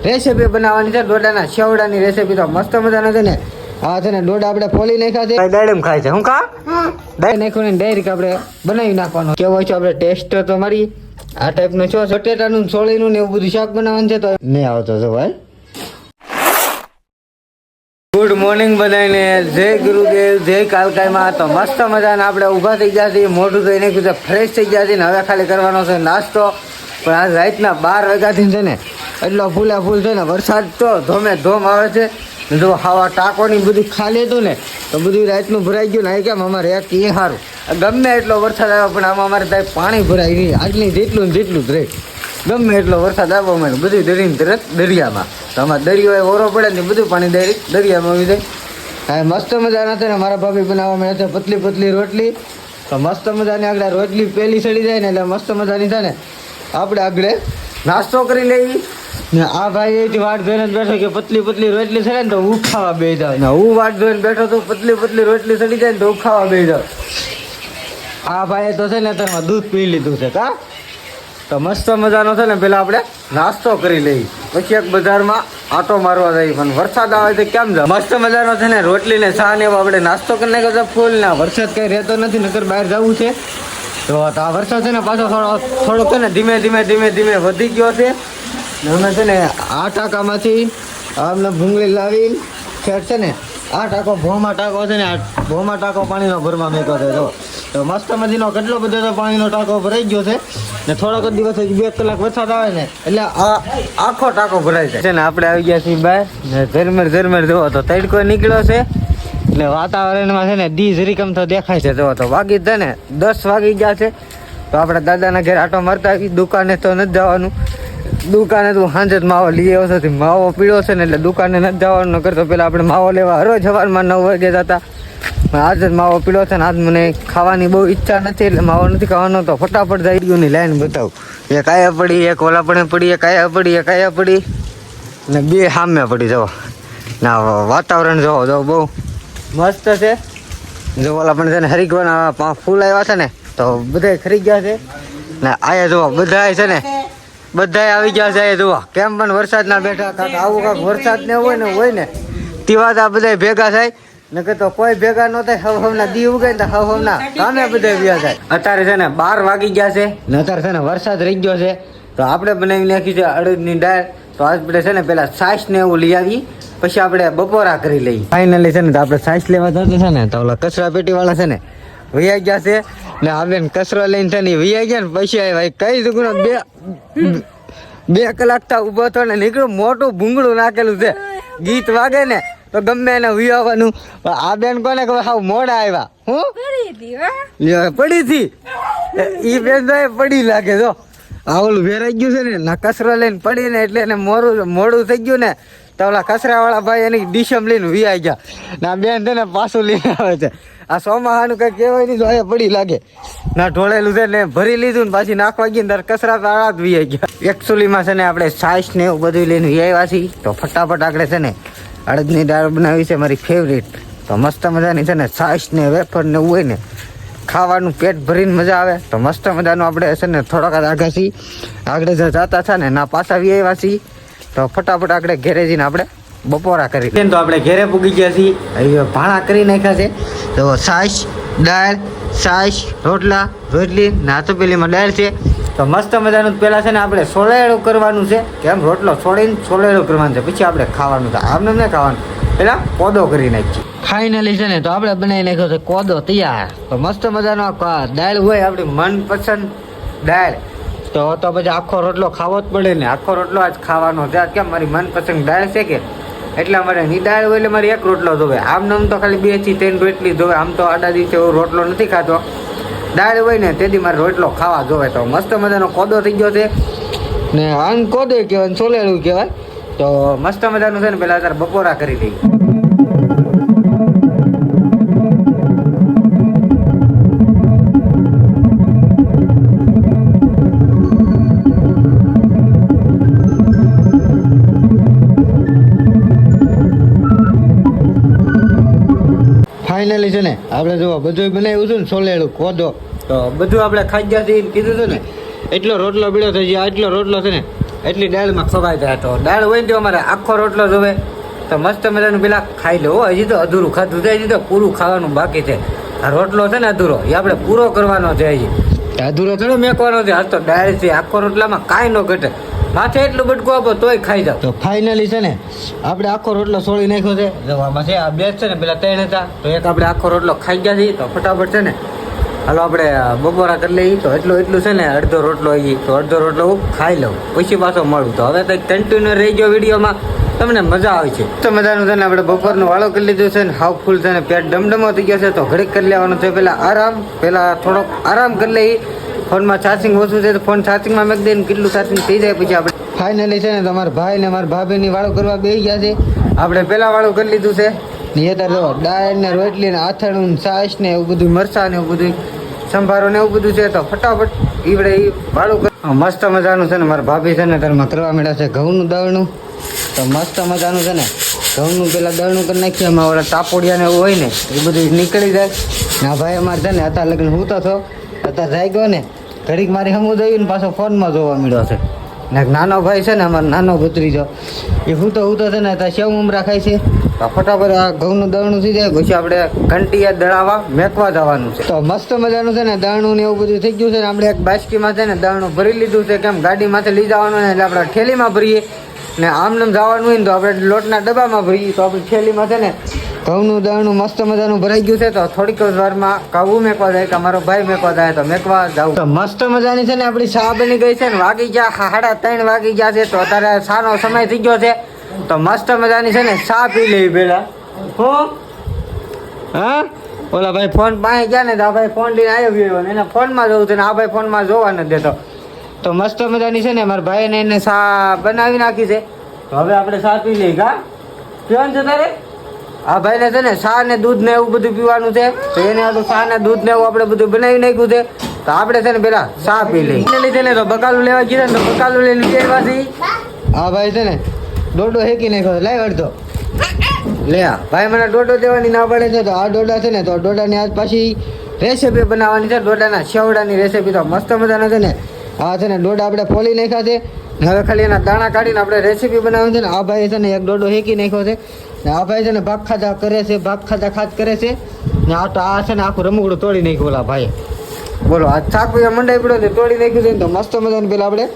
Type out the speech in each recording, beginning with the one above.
Recipe બનાવવાની છે ડોડાના શેવડાની recipe. તો મસ્ત મજાનો છે ને આ છે ને ડોડા આપણે ફોલી નાખ્યા છે, ડાયરેક્ટ ખાય છે. હું કા ડાયરેક્ટ નાખ્યું ને ડાયરેક્ટ આપણે બનાવી નાખવાનો. કેવો છે આપણે ટેસ્ટ તો મારી આ ટાઈપનો છો બટેટાનું સોળીનું ને એવું બધું શાક બનાવવાનું છે. તો નહીં આવતો છો ભાઈ. ગુડ મોર્નિંગ બધાને, જય ગુરુદેવ, જય કાલકાઈમાં. તો મસ્ત મજાના આપણે ઊભા થઈ ગયા છીએ, મોઢું ધોઈ નાખ્યું છે, ફ્રેશ થઈ ગયા છીએ ને હવે ખાલી કરવાનો છે નાસ્તો. પણ આજ રાતના 12 વાગ્યાથી છે ને એટલો ફૂલા ફૂલ છે ને વરસાદ તો ધોમે ધોમ આવે છે. જો હવા ટાંકોની બધું ખાલી હતું ને તો બધું રાતનું ભરાઈ ગયું ને કેમ અમારે એક એ સારું. ગમે એટલો વરસાદ આવ્યો પણ આમાં અમારે ત્યાં પાણી ભરાય નહીં. આજની જેટલું જ રહે. ગમે એટલો વરસાદ આવ્યો અમારે બધું દરિયાને તરત દરિયામાં. તો આમાં દરિયો ઓરો પડે ને બધું પાણી દરિયામાં આવી જાય. હા મસ્ત મજાના છે ને મારા ભાભી બનાવવા મળે છે પતલી પતલી રોટલી. તો મસ્ત મજાની આગળ રોટલી પહેલી સડી જાય ને એટલે મસ્ત મજાની છે ને આપણે આગળ નાસ્તો કરી લેવી ને. આ ભાઈ એથી વાટ જોઈને જ બેઠો કે પતલી પતલી રોટલી સડે ને તો હું ખાવા બેસી જાવ ને. હું વાટ જોઈને બેઠો તો પતલી પતલી રોટલી સડી જાય ને તો હું ખાવા બેસી જાવ. આ ભાઈએ તો છે ને તેમાં દૂધ પી લીધું છે કા. તો મસ્ત મજાનો છે ને પેલા આપણે નાસ્તો કરી લઈએ, પછી એક બજારમાં આટો મારવા જઈએ. પણ વરસાદ આવે તો કેમ જાવ. મસ્ત મજાનો છે ને રોટલી ને ચા ને એવો આપણે નાસ્તો કરી નાખ્યો છે ફૂલ. ના વરસાદ કઈ રહેતો નથી, નકર બહાર જવું છે. તો આ વરસાદ છે ને પાછો થોડોક છે ને ધીમે ધીમે વધી ગયો છે. અમે છે ને આ ટાંકામાંથી અમને ભૂંગળી લાવી ખેડ છે ને આ ટાંકો ભોમાં ટાંકો છે ને આ ભોમાં ટાંકો પાણીનો ભરવા મેકો છે. તો મસ્ત મજીનો કેટલો બધો તો પાણીનો ટાંકો ભરાઈ ગયો છે ને થોડોક જ દિવસ 2 કલાક વરસાદ આવે ને એટલે આ આખો ટાંકો ભરાઈ જાય છે ને. આપણે આવી ગયા છીએ બહાર ને ઝરમર જોવો તો તડકો નીકળ્યો છે એટલે વાતાવરણમાં છે ને દી જરીકમ તો દેખાય છે. જોવો તો વાગી છે ને 10 વાગી ગયા છે. તો આપણે દાદાના ઘરે આટો મારતા આવી. દુકાને તો નથી જવાનું, દુકાને તો સાંજે જ માવો લઈ આવ્યો છે. માવો પીળો છે ને એટલે દુકાને નથી જવાનું. ન કરતો પેલા આપણે માવો લેવા રોજ સવારમાં 9 વાગે જતા. આજ જ માવો પીળો છે ને આજ મને ખાવાની બહુ ઈચ્છા નથી એટલે માવો નથી ખાવાનો. તો ફટાફટ જઈની લાઈન બતાવું. એક આયા પડી, એક ઓલા પણ પડી, એક આયા પડી ને 2 સામે પડી. જવો ના વાતાવરણ જોવો બહુ મસ્ત છે. જો ઓલા પણ છે ને હરિગવાના ફૂલ આવ્યા છે ને તો બધા ખરી ગયા છે ને. આયા જોવો બધા છે ને બધા આવી ગયા છે. જોવા કેમ પણ વરસાદ ના બેઠા કાંક આવું કાંક વરસાદ ને હોય ને તેવા આ બધા ભેગા થાય. નકર તો કોઈ ભેગા ન થાય. હવના દી ઉગે ને તો હવના કામે બધા વ્યા થાય. અત્યારે છે ને 12 વાગી ગયા છે ને અત્યારે છે ને વરસાદ રહી ગયો છે. તો આપણે બનાવી નાખી છે અડદની દાળ. તો આપણે છે ને પેલા છાશ ને એવું લઈ આવી પછી આપણે બપોરા કરી લઈએ. ફાઇનલી છે ને તો આપણે છાશ લેવા જતો છે ને તો ઓલા કચરા પેટી વાળા છે ને વૈયા ગયા છે ને આપણે કચરો લઈને છે ને વૈયા ગયા ને પછી આવ્યા. કઈ દુગુનો 2 કલાક તા ઉભો થયો ને નીકળ્યું મોટું ભૂંગળું નાખેલું છે. ગીત વાગે ને તો ગમે એને વિયાવાનું. આ બેન કોને ખબર હાવ મોડા આવ્યા. હું પડી હતી ઈ બેન પડી લાગે. જો આ ઓલું વેરાઈ ગયું છે ને ના કચરો લઈને પડી ને એટલે એને મોડું થઈ ગયું ને તો ઓલા કચરા વાળા ભાઈ એની ડીશમ લઈને વિયાઈ ગયા ના બેન છે ને પાછું લઈને આવે છે. આ સોમાહાનું કઈ કહેવાય નહીં. જો અહીંયા પડી લાગે ના ઢોળેલું છે ને ભરી લીધું ને પાછી નાખવા ગઈ ને તાર કચરા તાળા જ વિયાઈ ગયા. એકચુલીમાં છે ને આપણે છાશ ને એવું બધું લઈને વિયાવ્યા છીએ. તો ફટાફટ આપણે છે ને અડદની દાળ બનાવી છે મારી ફેવરેટ. તો મસ્ત મજાની છે ને છાશ ને વેફર ને એવું હોય ને ખાવાનું પેટ ભરીને મજા આવે. તો મસ્ત મજાનું આપણે છે ને થોડાક આગળ છીએ આગળ જે જતા છે ને ના પાછા વિયાવ્યા છીએ. તો ફટાફટ આપણે ઘેરે જઈને આપણે બપોરા કરી તો આપણે ઘેરે પૂગી ગયા છીએ. હવે ભાણા કરી નાખ્યા છે. તો છાશ દાળ છાશ રોટલી ના તો પેલીમાં દાળ છે. તો મસ્ત મજાનું પહેલાં છે ને આપણે સોળેળું કરવાનું છે. કેમ રોટલો છોડીને સોળેળું કરવાનું છે પછી આપણે ખાવાનું છે. આમને નહીં ખાવાનું, પહેલાં કોદો કરી નાખીએ. ફાઇનલી છે ને તો આપણે બનાવી નાખ્યો છે કોદો તૈયાર. તો મસ્ત મજાનો દાળ હોય આપણી મનપસંદ દાળ. તો પછી આખો રોટલો ખાવો જ પડે ને. આખો રોટલો આજ ખાવાનો છે. કેમ મારી મનપસંદ દાળ છે કે એટલે મારે ની દાળ હોય એટલે મારે એક રોટલો જોવે. આમ તો ખાલી 2 થી 3 રોટલી જોવે. આમ તો આડા દિવસે એવો રોટલો નથી ખાતો. દાળ હોય ને તેથી મારે રોટલો ખાવા જોવે. તો મસ્ત મજાનો કોદો થઈ ગયો છે ને આમ કોદો કહેવાય સોલેલું કહેવાય. તો મસ્ત મજાનું છે ને પેલા અત્યારે બપોરા કરી દઈએ. ફાઇનલી છે ને આપણે જો બધું બનાવ્યું છે ને સોલેલું કોદો. તો બધું આપણે ખાઈ ગયા છીએ કીધું હતું ને એટલો રોટલો બીડો થઈ જાય. એટલો રોટલો છે ને એટલી દાળમાં ખવાઈ જાય. તો દાળ હોય ને તો અમારે આખો રોટલો જોવે તો મસ્ત મજાનું પેલા ખાઈ લો. હજી તો અધૂરું ખાધું છે, હજી તો પૂરું ખાવાનું બાકી છે. આ રોટલો છે ને અધૂરો, એ આપણે પૂરો કરવાનો છે. હજી અધૂરો થોડો મેકવાનો છે. આજ તો દાળ છે, આખો રોટલામાં કાંઈ ન ઘટે. માથે એટલું બટકું આપો તોય ખાઈ જાવ. તો ફાઇનલી છે ને આપણે આખો રોટલો છોડી નાખ્યો છે. જવામાં છે આ બે છે ને પેલા 3 હતા, તો એક આપણે આખો રોટલો ખાઈ ગયા છીએ. તો ફટાફટ છે ને હાલો આપણે બપોરા કરી લઈએ. તો એટલું છે ને અડધો રોટલો આવી, તો અડધો રોટલો હું ખાઈ લઉં, પછી પાછો મળું. તો હવે કંઈક કન્ટિન્યુ રહી ગયો વિડીયોમાં, તમને મજા આવી છે. તો મજાનું છે ને આપણે બપોરનું વાળો કરી લીધું છે ને હાવ ફૂલ છે ને પેટ ડમડમો થઈ ગયો છે. તો ઘડીક કરી લેવાનું છે પહેલાં આરામ, પહેલાં થોડોક આરામ કરી લઈએ. ફોનમાં ચાર્જિંગ ઓછું છે તો ફોન ચાર્જિંગમાં મેક દઈને કેટલું ચાર્જિંગ થઈ જાય પછી આપણે ફાઇનલી છે ને તમારા ભાઈ ને મારા ભાભીની વાળો કરવા બેસી ગયા છે. આપણે પહેલાં વાળું કરી લીધું છે ને અત્યારે દાળ ને રોટલી ને આથાણું ને છાશ ને એવું બધું, મરચાં ને એવું બધું, સંભારો ને એવું બધું છે. તો ફટાફટ ઈવડે એ વાળું મસ્ત મજાનું છે ને મારા ભાભી છે ને ઘરમાં કરવા માંડ્યા છે ઘઉંનું દળનું. તો મસ્ત મજાનું છે ને ઘઉંનું પેલા દળનું કરી નાખીએ. એમાં ઓલા તાપોડિયા ને એવું હોય ને એ બધું નીકળી જાય. ના ભાઈ અમારે છે ને અત્યારે લગ્ન હું તો છો અત્યારે જાય ગયો ને ઘડીક મારી હમું દઈ ને પાછો ફોનમાં જોવા મળ્યો છે. ને નાનો ભાઈ છે ને અમારો નાનો ભત્રીજો, એ હું તો છે ને અત્યારે સેવ મમરા ખાય છે. તો ફટાફટ આ ઘઉંનું દળનું થઈ જાય પછી આપણે ઘંટીએ દળાવા મેકવા જવાનું છે. તો મસ્ત મજાનું છે ને દળનું ને એવું બધું થઈ ગયું છે ને આપણે એક બાસ્કીમાં છે ને દળનું ભરી લીધું છે. કેમ ગાડીમાંથી લઈ જવાનું ને એટલે આપણે ઠેલીમાં ભરીએ ને આમનેમ જવાનું હોય ને તો આપણે લોટના ડબ્બામાં ભરીએ. તો આપણી ઠેલીમાં છે ને ઘઉંનું દળનું મસ્ત મજાનું ભરાઈ ગયું છે. તો થોડીક વારમાં કાવું મેકવા જાય કે મારો ભાઈ મેકવા જાય તો મેકવા જાવ. તો મસ્ત મજાની છે ને આપણી ચા બની ગઈ છે ને વાગી ગયા 3:30 વાગી ગયા છે. તો અત્યારે ચાનો સમય થઈ ગયો છે. તો મસ્ત મજાની છે ને ચા પી લેવી પેલા. હું હા ઓલા ભાઈ ફોન પાસે ગયા ને તો આ ભાઈ ફોન લઈને આવ્યો ને એના ફોનમાં જવું છે ને આ ભાઈ ફોનમાં જોવા નથી દેતો. તો મસ્ત મજાની છે ને મારા ભાઈને એને ચા બનાવી નાખી છે. તો હવે આપણે ચા પી લઈએ. કા પીવાનું છે તારે? આ ભાઈને છે ને ચા ને દૂધ ને એવું બધું પીવાનું છે. તો એને આ ચા ને દૂધ ને એવું આપણે બધું બનાવી નાખ્યું છે. તો આપણે છે ને પેલા ચા પી લઈએ. એને લીધે ને તો બકાલું લેવા ગયા ને તો બકાલું લઈને આવ્યા છીએ. આ ભાઈ છે ને ડોડો હેકી નાખ્યો લાઈ અડધો લે. ભાઈ મને ડોડો દેવાની ના પડે છે. તો આ ડોડા છે ને તો ડોડાની આજ પાછી રેસીપી બનાવવાની છે. ડોડાના શેવડાની રેસીપી. તો મસ્ત મજાના છે ને આ છે ને ડોડા આપણે ફોલી નાખ્યા છે ને હવે ખાલી એના દાણા કાઢીને આપણે રેસીપી બનાવવાની છે ને. આ ભાઈ છે ને એક ડોડો હેકી નાખ્યો છે ને આ ભાઈ છે ને ભાગ ખાધા કરે છે, ભાગ ખાધા ખાત કરે છે ને આ તો આ છે ને આખું રમકડું તોડી નાખ્યું ઓલા ભાઈ. બોલો આ શાક મંડાઈ પડ્યો છે તોડી નાખ્યું છે ને. તો મસ્ત મજાની પેલા આપણે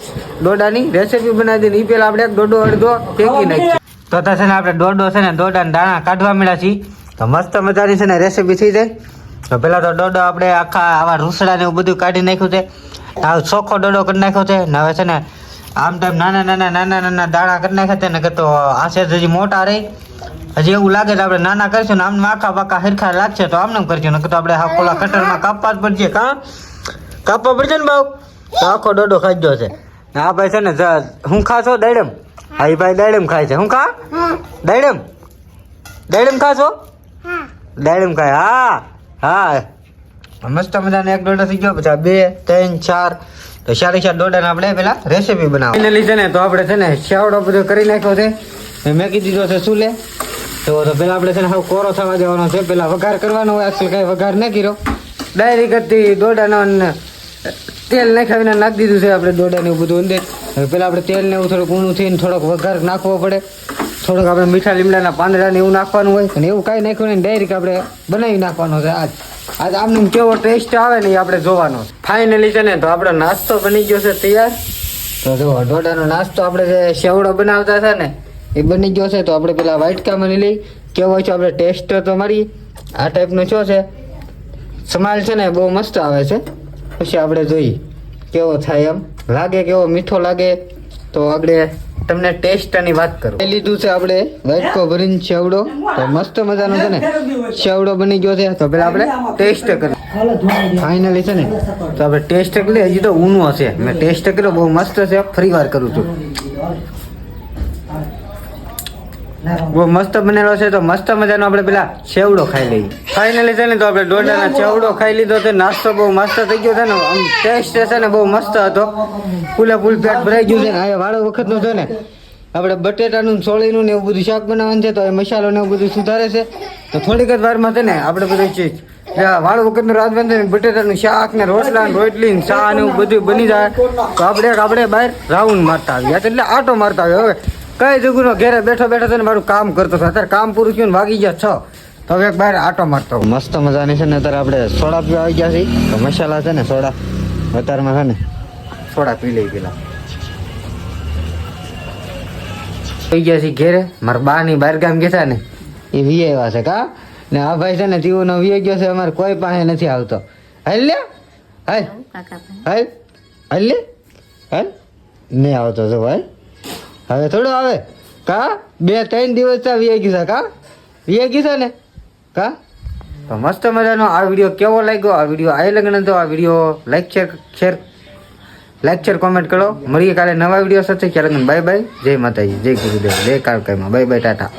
ડોડાની રેસીપી બનાવી દઈએ. એ પેલા આપણે એક ડોડો અડધો ફેંકી નાખીએ. તો છે ને આપણે ડોડો છે ને ડોડાના દાણા કાઢવા મળ્યા છીએ. તો મસ્ત મજાની છે ને રેસીપી થઈ જાય. તો પેલા તો ડોડો આપણે આખા આવા રૂસડા ને એવું બધું કાઢી નાખ્યું છે. આ ચોખ્ખો ડોડો કરી નાખ્યો છે ને હવે છે ને આમ ટાઈમ નાના દાણા કરી નાખ્યા છે ને કે તો આ છે હજી મોટા રહી. હજી એવું લાગે તો આપણે નાના કરીશું ને આમને આખા પાકા હરખા લાગશે તો આમને કરશું ને તો આપણે આ કોલા કટરમાં કાપવા જ પડશે. કાપવા પડશે ને બાઉ. તો આખો ડોડો ખાઈ ગયો છે. આ ભાઈ છે ને હું ખાશો દાડમ? હા એ ભાઈ દાડમ ખાય છે. હું ખા દાડમ ખાશો? દાડમ ખાય. હા મસ્ત મજાનો એક ડોડો થઈ ગયો. પછી 2 3 4 તો 4 ડોડાને આપણે પેલા રેસીપી બનાવ. ફાઇનલી છે ને તો આપણે છે ને શેવડો બધો કરી નાખ્યો છે. મેકી દીધો છે ચૂલે. તો પેલા આપણે છે ને હવે કોરો થવા દેવાનો છે. પેલા વઘાર કરવાનો હોય. આજકાલ કઈ વઘાર ન કર્યો, ડાયરેક્ટ દોડાનો તેલ નાખાવીને નાખી દીધું છે આપણે દોડાને બધું અંદર. હવે પેલા આપણે તેલ ને એવું થોડુંક ઊણું થઈને થોડોક વઘાર નાખવો પડે. થોડોક આપણે મીઠા લીમડાના પાંદડા ને એવું નાખવાનું હોય અને એવું કાંઈ નાખ્યું ને ડાયરેક્ટ આપણે બનાવી નાખવાનો છે. આજ આમને કેવો ટેસ્ટ આવે ને એ આપણે જોવાનો. ફાઇનલી છે ને તો આપણો નાસ્તો બની ગયો છે તૈયાર. તો જો ડોડાનો નાસ્તો આપણે જે સેવડો બનાવતા હતા ને એ બની ગયો છે. તો આપણે પેલા વાટકામાં લઈ કેવો છે આપણે ટેસ્ટ તો મારી આ ટાઈપનો શું છે સ્માઈલ છે ને બહુ મસ્ત આવે છે. પછી આપણે જોઈએ કેવો થાય, એમ લાગે કેવો મીઠો લાગે. તો આપણે તમને ટેસ્ટની વાત કરું. એ લીધું છે આપણે વાટકો ભરીને સેવડો. તો મસ્ત મજાનો છે ને સેવડો બની ગયો છે. તો પેલા આપણે ટેસ્ટ કરીએ. ફાઇનલી છે ને તો આપણે ટેસ્ટ કરી. હજી તો ઊનો હશે. મેં ટેસ્ટ કર્યો બહુ મસ્ત છે. ફરી વાર કરું છું. બહુ મસ્ત બનેલો છે. તો મસ્ત મજાનો આપણે પેલા સેવડો ખાઈ લઈએ. ફાઇનલી છે ને તો આપણે ડોડાના સેવડો ખાઈ લીધો છે. નાસ્તો બહુ મસ્ત થઈ ગયો છે ને. આમ ટેસ્ટ છે ને બહુ મસ્ત હતો. ફૂલે ફૂલ પેટ ભરાઈ ગયું છે ને. આ વાળો વખતનો છે ને આપણે બટેટાનું સોળીનું ને એવું બધું શાક બનાવવાનું છે તો એ મસાલો ને એવું બધું સુધારે છે તો થોડીક જ વારમાં છે ને આપણે બધું ચીજ વાળ વખતનું રાત બનશે ને બટેટાનું શાક ને રોટલા ને રોટલી ને ચા ને એવું બધું બની જાય તો આપણે બહાર રાઉન્ડ મારતા આવીએ એટલે આટો મારતા આવીએ હવે કઈ જગ્યાનો ઘેરે બેઠો બેઠો છે ને મારું કામ કરતો હતો અત્યારે કામ પૂરું થયું ને વાગી ગયા 6 તો હવે બહાર આટો મારતો મસ્ત મજાની છે ને અત્યારે આપણે સોડા પીવા આવી ગયા છીએ તો મસાલા છે ને સોડા અત્યારમાં છે ને સોડા પી લઈ પેલા થઈ ગયા છે ઘેરે મારા બા ની બહાર ગામ ગયા ને એ વી આવ્યા છે કા ને આ ભાઈ છે ને જીવનો વી ગયો છે અમારે કોઈ પાસે નથી આવતો હાલ લે હાલ હાલ હાલ લે હાલ નહીં આવતો છો ભાઈ હવે થોડું આવે કા 2-3 દિવસ તા વી ગયું છે કા વી ગયું છે ને કા તો મસ્ત મજાનો આ વિડીયો કેવો લાગ્યો આ વિડીયો આ લગ્ન તો આ વિડીયો લાઈક શેર કોમેન્ટ કરો મળીએ કાલે નવા વિડીયો સાથે ક્યારે બાય બાય જય માતાજી જય ગુરુદેવ જય કાળકાઈમાં બાય બાય ટાટા